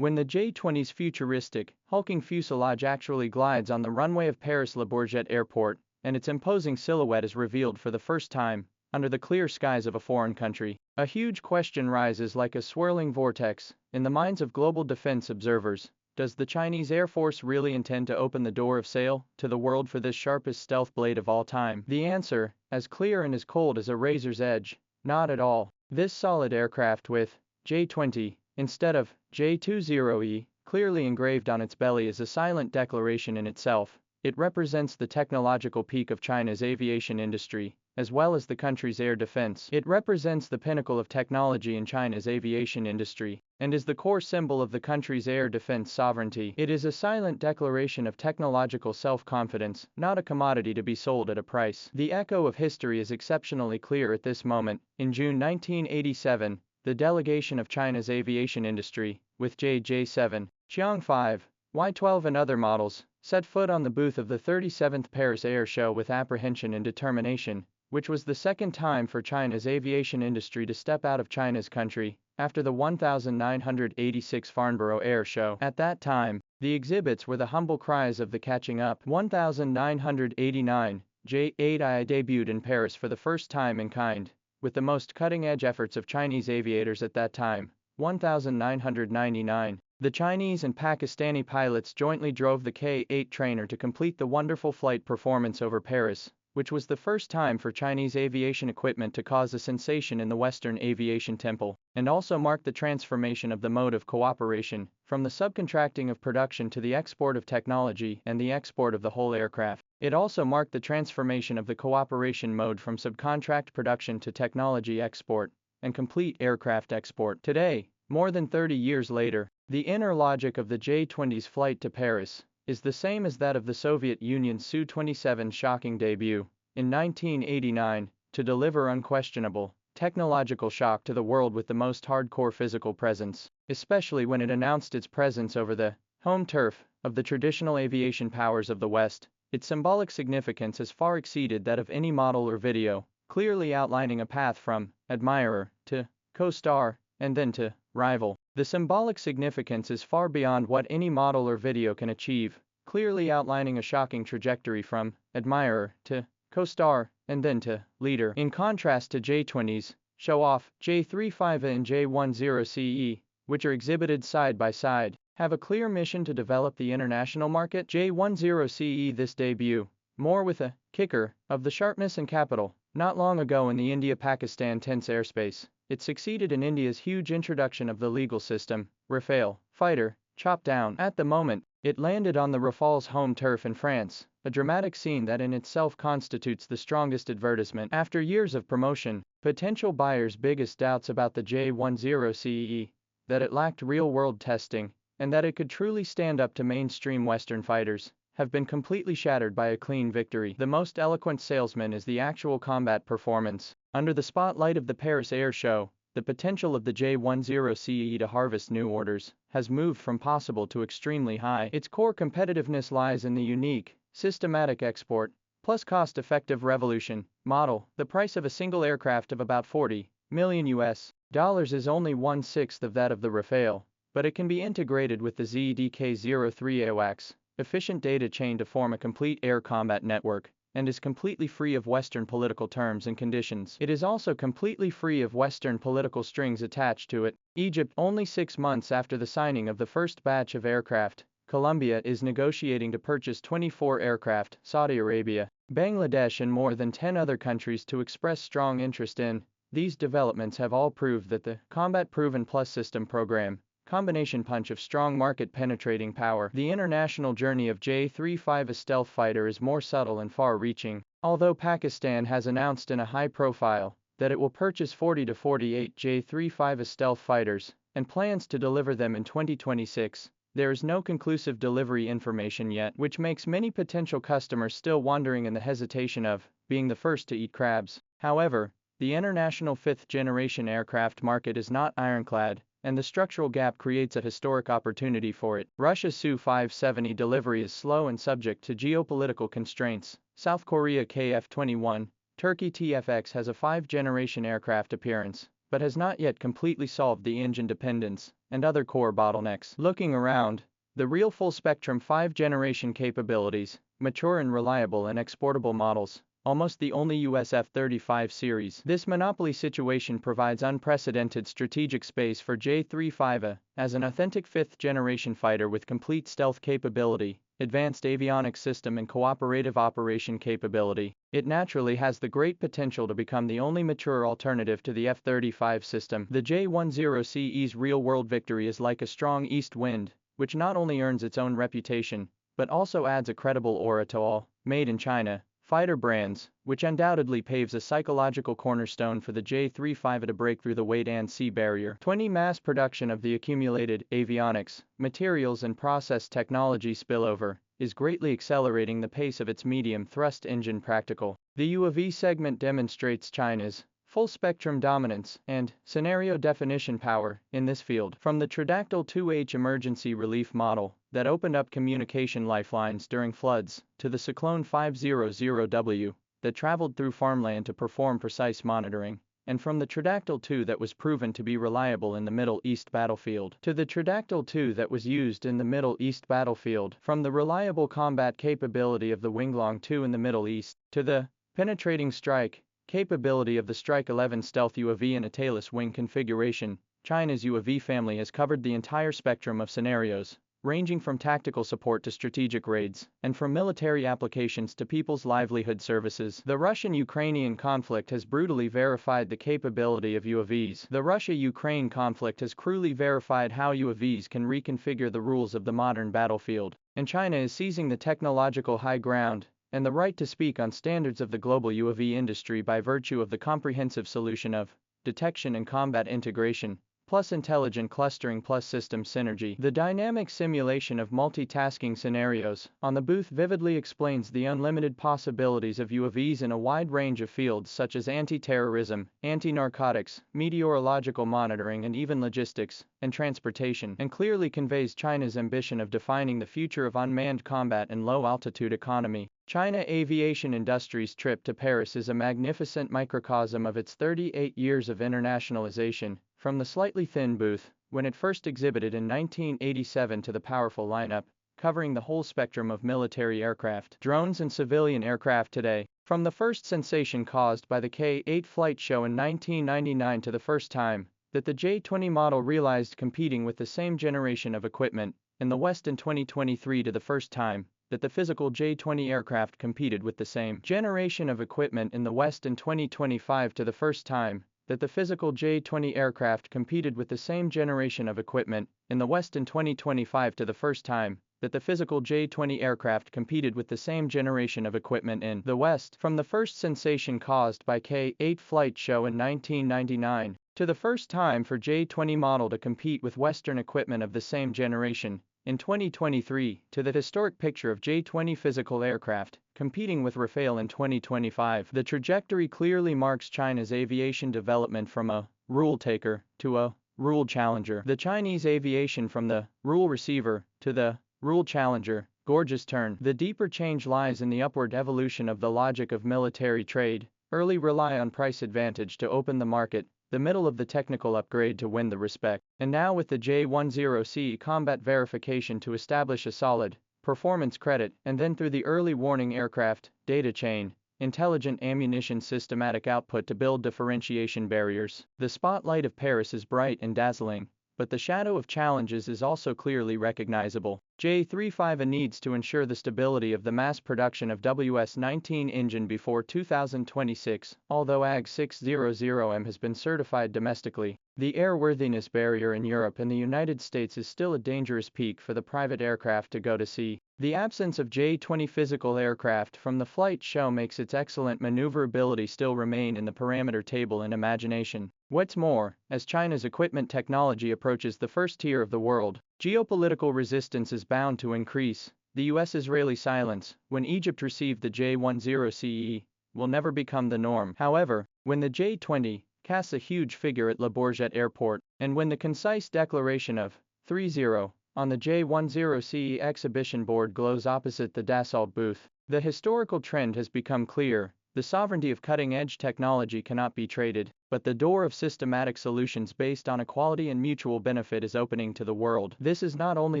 When the J-20's futuristic, hulking fuselage actually glides on the runway of Paris Le Bourget airport, and its imposing silhouette is revealed for the first time, under the clear skies of a foreign country, a huge question rises like a swirling vortex in the minds of global defense observers. Does the Chinese Air Force really intend to open the door of sail to the world for this sharpest stealth blade of all time? The answer, as clear and as cold as a razor's edge: not at all. This solid aircraft with J-20 instead of J-20E clearly engraved on its belly is a silent declaration in itself. It represents the technological peak of China's aviation industry, as well as the country's air defense. It represents the pinnacle of technology in China's aviation industry, and is the core symbol of the country's air defense sovereignty. It is a silent declaration of technological self-confidence, not a commodity to be sold at a price. The echo of history is exceptionally clear at this moment. In June 1987, the delegation of China's aviation industry, with J-7, Xiang 5, Y-12 and other models, set foot on the booth of the 37th Paris Air Show with apprehension and determination, which was the second time for China's aviation industry to step out of China's country, after the 1986 Farnborough Air Show. At that time, the exhibits were the humble cries of the catching up. 1989, J-8I debuted in Paris for the first time in kind, with the most cutting-edge efforts of Chinese aviators at that time. 1999, the Chinese and Pakistani pilots jointly drove the K-8 trainer to complete the wonderful flight performance over Paris, which was the first time for Chinese aviation equipment to cause a sensation in the Western aviation temple, and also marked the transformation of the mode of cooperation, from the subcontracting of production to the export of technology and the export of the whole aircraft. It also marked the transformation of the cooperation mode from subcontract production to technology export and complete aircraft export. Today, more than 30 years later, the inner logic of the J-20's flight to Paris is the same as that of the Soviet Union's Su-27's shocking debut in 1989, to deliver unquestionable technological shock to the world with the most hardcore physical presence, especially when it announced its presence over the home turf of the traditional aviation powers of the West. Its symbolic significance has far exceeded that of any model or video, clearly outlining a path from admirer to co-star and then to rival. The symbolic significance is far beyond what any model or video can achieve, clearly outlining a shocking trajectory from admirer to co-star and then to leader. In contrast to J-20's show-off, J-35A and J-10CE, which are exhibited side by side, have a clear mission to develop the international market. J-10CE this debut, more with a kicker of the sharpness and capital. Not long ago in the India-Pakistan tense airspace, it succeeded in India's huge introduction of the legal system, Rafale fighter, chopped down. At the moment, it landed on the Rafale's home turf in France, a dramatic scene that in itself constitutes the strongest advertisement. After years of promotion, potential buyers' biggest doubts about the J-10CE, that it lacked real-world testing, and that it could truly stand up to mainstream Western fighters, have been completely shattered by a clean victory. The most eloquent salesman is the actual combat performance. Under the spotlight of the Paris Air Show, the potential of the J-10CE to harvest new orders has moved from possible to extremely high. Its core competitiveness lies in the unique, systematic export, plus cost-effective revolution model. The price of a single aircraft of about $40 million is only 1/6 of that of the Rafale, but it can be integrated with the ZDK-03 AWACS efficient data chain to form a complete air combat network, and is completely free of Western political terms and conditions. It is also completely free of Western political strings attached to it. Egypt, only 6 months after the signing of the first batch of aircraft. Colombia is negotiating to purchase 24 aircraft. Saudi Arabia, Bangladesh and more than 10 other countries to express strong interest in. These developments have all proved that the Combat Proven Plus System program, combination punch of strong market-penetrating power. The international journey of J-35A stealth fighter is more subtle and far-reaching. Although Pakistan has announced in a high profile that it will purchase 40 to 48 J-35A stealth fighters, and plans to deliver them in 2026, there is no conclusive delivery information yet, which makes many potential customers still wondering in the hesitation of being the first to eat crabs. However, the international fifth-generation aircraft market is not ironclad, and the structural gap creates a historic opportunity for it. Russia's Su-570 delivery is slow and subject to geopolitical constraints. South Korea KF-21, Turkey TFX has a 5th-generation aircraft appearance, but has not yet completely solved the engine dependence and other core bottlenecks. Looking around, the real full-spectrum 5th-generation capabilities, mature and reliable and exportable models, almost the only US F-35 series. This monopoly situation provides unprecedented strategic space for J-35A as an authentic 5th-generation fighter with complete stealth capability, advanced avionics system and cooperative operation capability. It naturally has the great potential to become the only mature alternative to the F-35 system. The J-10CE's real-world victory is like a strong east wind, which not only earns its own reputation, but also adds a credible aura to all made in China fighter brands, which undoubtedly paves a psychological cornerstone for the J-35A to break through the wait-and-see barrier. 20 Mass production of the accumulated avionics, materials and process technology spillover is greatly accelerating the pace of its medium-thrust engine practical. The UAV segment demonstrates China's full-spectrum dominance and scenario definition power in this field. From the Tridactyl 2H emergency relief model that opened up communication lifelines during floods to the Cyclone 500W that traveled through farmland to perform precise monitoring, and from the Tridactyl 2 that was proven to be reliable in the Middle East battlefield to the Tridactyl 2 that was used in the Middle East battlefield, from the reliable combat capability of the Winglong 2 in the Middle East to the penetrating strike capability of the Strike 11 stealth UAV in a tailless wing configuration, China's UAV family has covered the entire spectrum of scenarios, ranging from tactical support to strategic raids, and from military applications to people's livelihood services. The Russian-Ukrainian conflict has brutally verified the capability of UAVs. The Russia-Ukraine conflict has cruelly verified how UAVs can reconfigure the rules of the modern battlefield, and China is seizing the technological high ground and the right to speak on standards of the global UAV industry by virtue of the comprehensive solution of detection and combat integration, plus intelligent clustering plus system synergy. The dynamic simulation of multitasking scenarios on the booth vividly explains the unlimited possibilities of UAVs in a wide range of fields such as anti-terrorism, anti-narcotics, meteorological monitoring and even logistics and transportation, and clearly conveys China's ambition of defining the future of unmanned combat and low-altitude economy. China aviation industry's trip to Paris is a magnificent microcosm of its 38 years of internationalization, from the slightly thin booth, when it first exhibited in 1987 to the powerful lineup, covering the whole spectrum of military aircraft, drones and civilian aircraft today. From the first sensation caused by the K-8 flight show in 1999 to the first time that the J-20 model realized competing with the same generation of equipment in the West in 2023 to the first time that the physical J-20 aircraft competed with the same generation of equipment in the West in 2025 to the first time that the physical J-20 aircraft competed with the same generation of equipment in the West in 2025 to the first time that the physical J-20 aircraft competed with the same generation of equipment in the West. From the first sensation caused by K-8 flight show in 1999 to the first time for J-20 model to compete with Western equipment of the same generation in 2023 to the historic picture of J-20 physical aircraft competing with Rafale in 2025, the trajectory clearly marks China's aviation development from a rule taker to a rule challenger. The Chinese aviation from the rule receiver to the rule challenger, gorgeous turn. The deeper change lies in the upward evolution of the logic of military trade, early rely on price advantage to open the market, the middle of the technical upgrade to win the respect, and now with the J-10CE combat verification to establish a solid performance credit, and then through the early warning aircraft data chain, intelligent ammunition systematic output to build differentiation barriers. The spotlight of Paris is bright and dazzling, but the shadow of challenges is also clearly recognizable. J-35A needs to ensure the stability of the mass production of WS-19 engine before 2026, although AG600M has been certified domestically. The airworthiness barrier in Europe and the United States is still a dangerous peak for the private aircraft to go to sea. The absence of J-20 physical aircraft from the flight show makes its excellent maneuverability still remain in the parameter table in imagination. What's more, as China's equipment technology approaches the first tier of the world, geopolitical resistance is bound to increase. The US-Israeli silence, when Egypt received the J-10CE, will never become the norm. However, when the J-20 casts a huge figure at Le Bourget Airport, and when the concise declaration of 3-0 on the J-10CE exhibition board glows opposite the Dassault booth, the historical trend has become clear. The sovereignty of cutting-edge technology cannot be traded. But the door of systematic solutions based on equality and mutual benefit is opening to the world. This is not only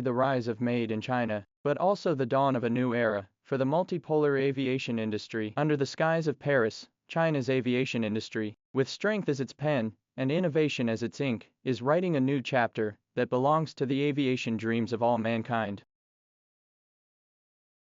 the rise of Made in China, but also the dawn of a new era for the multipolar aviation industry. Under the skies of Paris, China's aviation industry, with strength as its pen and innovation as its ink, is writing a new chapter that belongs to the aviation dreams of all mankind.